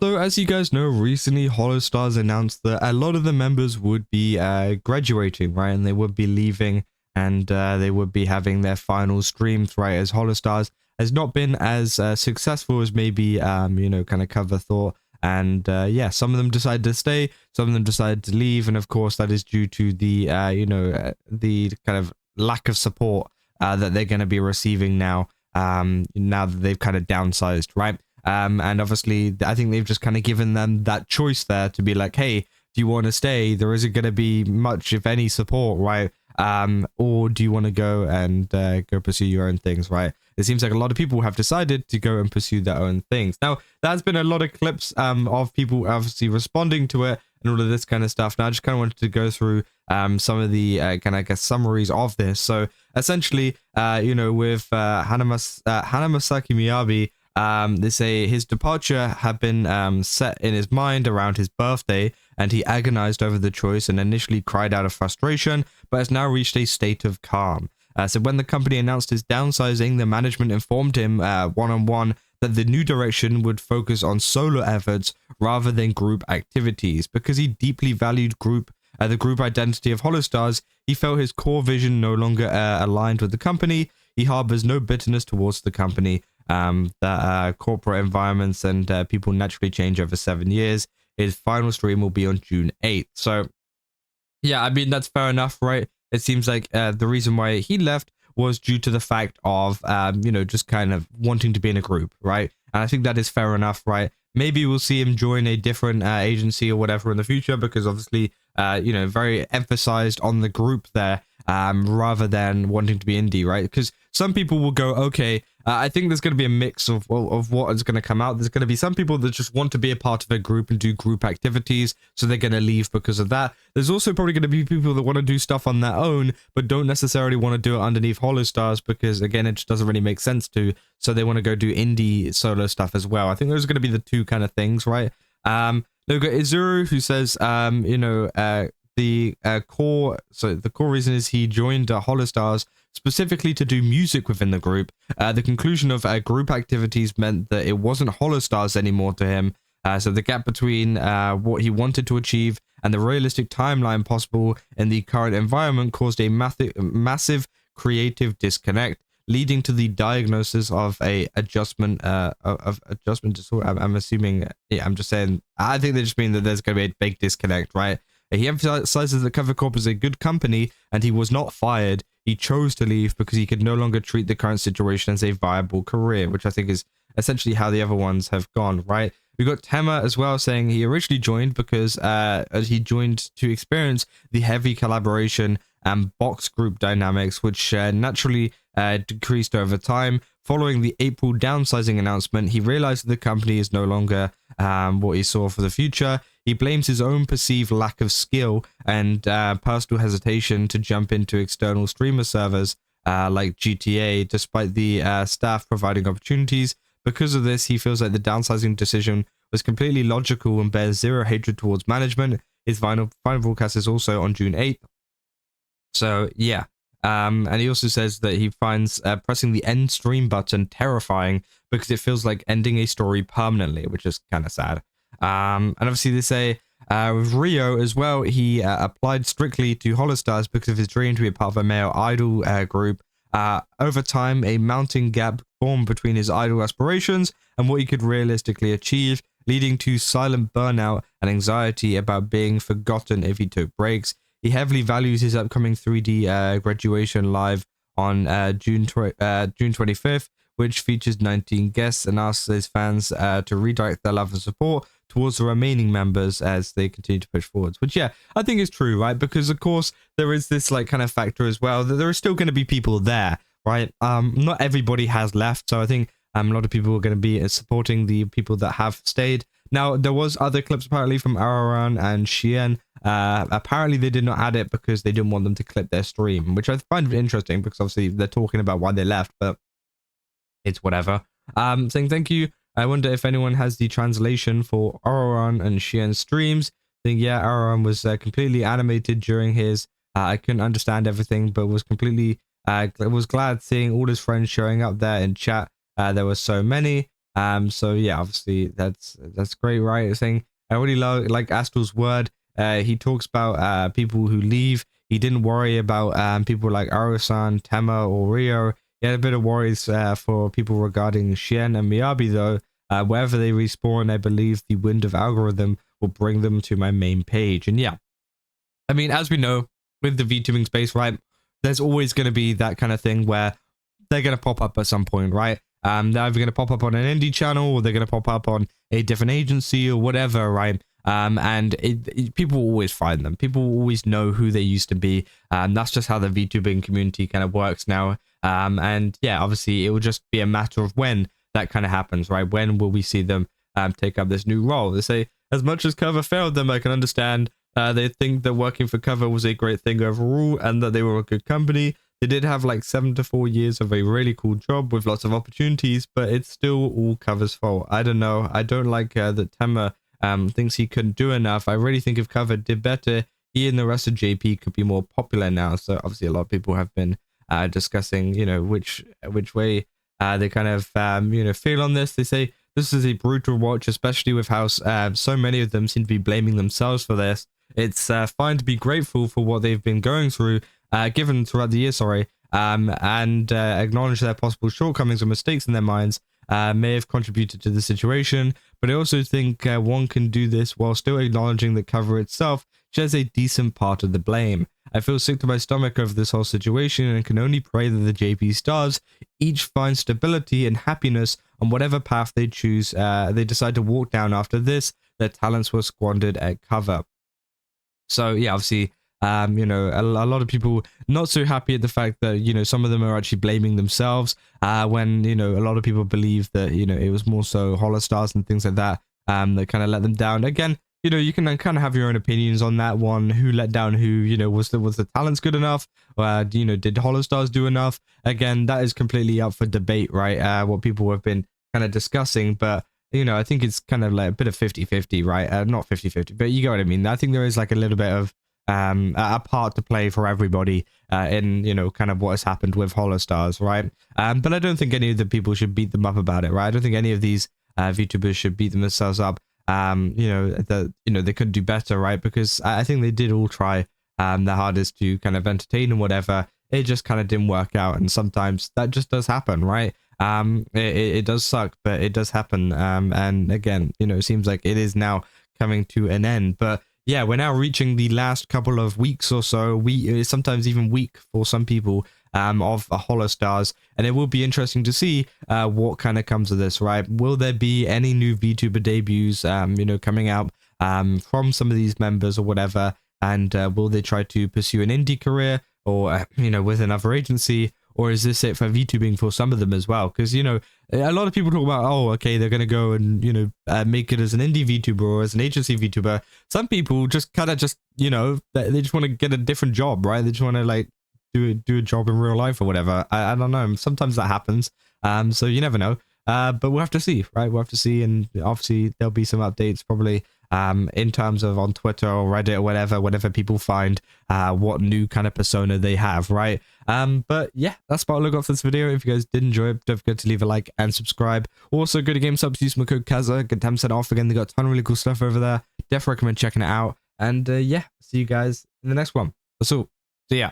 So as you guys know, recently Holostars announced that a lot of the members would be graduating, right? And they would be leaving, and they would be having their final streams, right? As Holostars has not been as successful as maybe, you know, kind of cover thought. And yeah, some of them decided to stay, some of them decided to leave. And of course, that is due to the, you know, the kind of lack of support that they're going to be receiving now, now that they've kind of downsized, right? And obviously, I think they've just kind of given them that choice there to be like, hey, do you want to stay? There isn't going to be much, if any, support, right? Or do you want to go and go pursue your own things, right? It seems like a lot of people have decided to go and pursue their own things. Now, there's been a lot of clips of people obviously responding to it and all of this kind of stuff. Now, I just kind of wanted to go through some of the kind of, I guess, summaries of this. So essentially, you know, with Hanamasaki Miyabi, they say his departure had been set in his mind around his birthday, and he agonized over the choice and initially cried out of frustration, but has now reached a state of calm. So when the company announced his downsizing, the management informed him one-on-one that the new direction would focus on solo efforts rather than group activities. Because he deeply valued the group identity of Holostars, he felt his core vision no longer aligned with the company. He harbors no bitterness towards the company, that corporate environments and people naturally change over 7 years. His final stream will be on June 8th. So, yeah, I mean, that's fair enough, right? It seems like the reason why he left was due to the fact of, you know, just kind of wanting to be in a group, right? And I think that is fair enough, right? Maybe we'll see him join a different agency or whatever in the future, because obviously, you know, very emphasized on the group there, rather than wanting to be indie, right? Because some people will go, okay, I think there's going to be a mix of what is going to come out. There's going to be some people that just want to be a part of a group and do group activities, so they're going to leave because of that. There's also probably going to be people that want to do stuff on their own, but don't necessarily want to do it underneath Holostars because, again, it just doesn't really make sense to, so they want to go do indie solo stuff as well. I think those are going to be the two kind of things, right? Then we've got Izuru, who says, you know, the core reason is he joined Holostars specifically to do music within the group. The conclusion of group activities meant that it wasn't Holostars anymore to him. So the gap between what he wanted to achieve and the realistic timeline possible in the current environment caused a massive creative disconnect, leading to the diagnosis of a adjustment disorder. I'm assuming, yeah, I'm just saying, I think they just mean that there's going to be a big disconnect, right? He emphasizes that Cover Corp is a good company and he was not fired. He chose to leave because he could no longer treat the current situation as a viable career, which I think is essentially how the other ones have gone, right? We've got Tema as well saying he originally joined because he joined to experience the heavy collaboration and box group dynamics, which naturally decreased over time. Following the April downsizing announcement, he realized that the company is no longer what he saw for the future. He blames his own perceived lack of skill and personal hesitation to jump into external streamer servers like GTA, despite the staff providing opportunities. Because of this, he feels like the downsizing decision was completely logical and bears zero hatred towards management. His final broadcast is also on June 8th. So, yeah. And he also says that he finds pressing the end stream button terrifying because it feels like ending a story permanently, which is kind of sad. And obviously they say with Rio as well, he applied strictly to Holostars because of his dream to be a part of a male idol group. Over time, a mounting gap formed between his idol aspirations and what he could realistically achieve, leading to silent burnout and anxiety about being forgotten if he took breaks. He heavily values his upcoming 3D graduation live on June 25th, which features 19 guests, and asks his fans to redirect their love and support towards the remaining members as they continue to push forwards. Which, yeah, I think is true, right? Because, of course, there is this like kind of factor as well that there are still going to be people there, right? Not everybody has left, so I think a lot of people are going to be supporting the people that have stayed. Now, there was other clips apparently from Araran and Xian. Apparently, they did not add it because they didn't want them to clip their stream, which I find interesting because obviously they're talking about why they left, but it's whatever. Saying thank you. I wonder if anyone has the translation for Araran and Xian's streams. Saying, yeah, Araran was completely animated during his. I couldn't understand everything, but was completely was glad seeing all his friends showing up there in chat. There were so many. So yeah, obviously that's great, right? Saying I really like Astral's word. He talks about people who leave. He didn't worry about people like Arusan, Tema, or Rio. He had a bit of worries for people regarding Shen and Miyabi, though. Wherever they respawn, I believe the wind of algorithm will bring them to my main page. And yeah, I mean, as we know, with the VTubing space, right, there's always going to be that kind of thing where they're going to pop up at some point, right? They're either going to pop up on an indie channel or they're going to pop up on a different agency or whatever, right? And people always find them. People always know who they used to be. That's just how the VTubing community kind of works now. And yeah, obviously it will just be a matter of when that kind of happens, right? When will we see them take up this new role? They say, as much as Cover failed them, I can understand. They think that working for Cover was a great thing overall and that they were a good company. They did have like 7 to 4 years of a really cool job with lots of opportunities, but it's still all Cover's fault. I don't know. I don't like that Tema thinks he couldn't do enough. I really think if Cover did better, he and the rest of JP could be more popular now. So obviously a lot of people have been discussing, you know, which way they kind of, you know, feel on this. They say this is a brutal watch, especially with how so many of them seem to be blaming themselves for this. It's fine to be grateful for what they've been going through, given throughout the year, and acknowledge their possible shortcomings or mistakes in their minds may have contributed to the situation. But I also think one can do this while still acknowledging that Cover itself shares a decent part of the blame. I feel sick to my stomach over this whole situation and can only pray that the JP stars each find stability and happiness on whatever path they choose. They decide to walk down after this. Their talents were squandered at Cover. So yeah, obviously, you know, a lot of people not so happy at the fact that, you know, some of them are actually blaming themselves when, you know, a lot of people believe that, you know, it was more so Holostars and things like that that kind of let them down. Again, you know, you can kind of have your own opinions on that one. Who let down who? You know, was the talents good enough? You know, did Holostars do enough? Again, that is completely up for debate, right? What people have been kind of discussing, but you know, I think it's kind of like a bit of 50-50, right? Not 50-50, but you get what I mean. I think there is like a little bit of a part to play for everybody in, you know, kind of what has happened with Holostars, right? But I don't think any of the people should beat them up about it, right? I don't think any of these VTubers should beat themselves up. You know, that, you know, they could do better, right? Because I think they did all try their hardest to kind of entertain and whatever. It just kind of didn't work out, and sometimes that just does happen, right? It does suck, but it does happen. And again, you know, it seems like it is now coming to an end. But yeah, we're now reaching the last couple of weeks or so, sometimes even week for some people, of Holostars, and it will be interesting to see what kind of comes of this, right? Will there be any new VTuber debuts, you know, coming out from some of these members or whatever? And will they try to pursue an indie career or, you know, with another agency? Or is this it for VTubing for some of them as well? Because, you know, a lot of people talk about, oh, okay, they're going to go and, you know, make it as an indie VTuber or as an agency VTuber. Some people just kind of just, you know, they just want to get a different job, right? They just want to, like, do a job in real life or whatever. I don't know. Sometimes that happens. So you never know. But we'll have to see, right? We'll have to see. And obviously there'll be some updates probably in terms of on Twitter or Reddit or whatever people find what new kind of persona they have, right? But yeah, that's about all I got for this video. If you guys did enjoy it, don't forget to leave a like and subscribe. Also, go to GameSubs, use my code Kaza, get 10% off. Again, they got a ton of really cool stuff over there. Definitely recommend checking it out. And yeah, see you guys in the next one. That's all. See ya.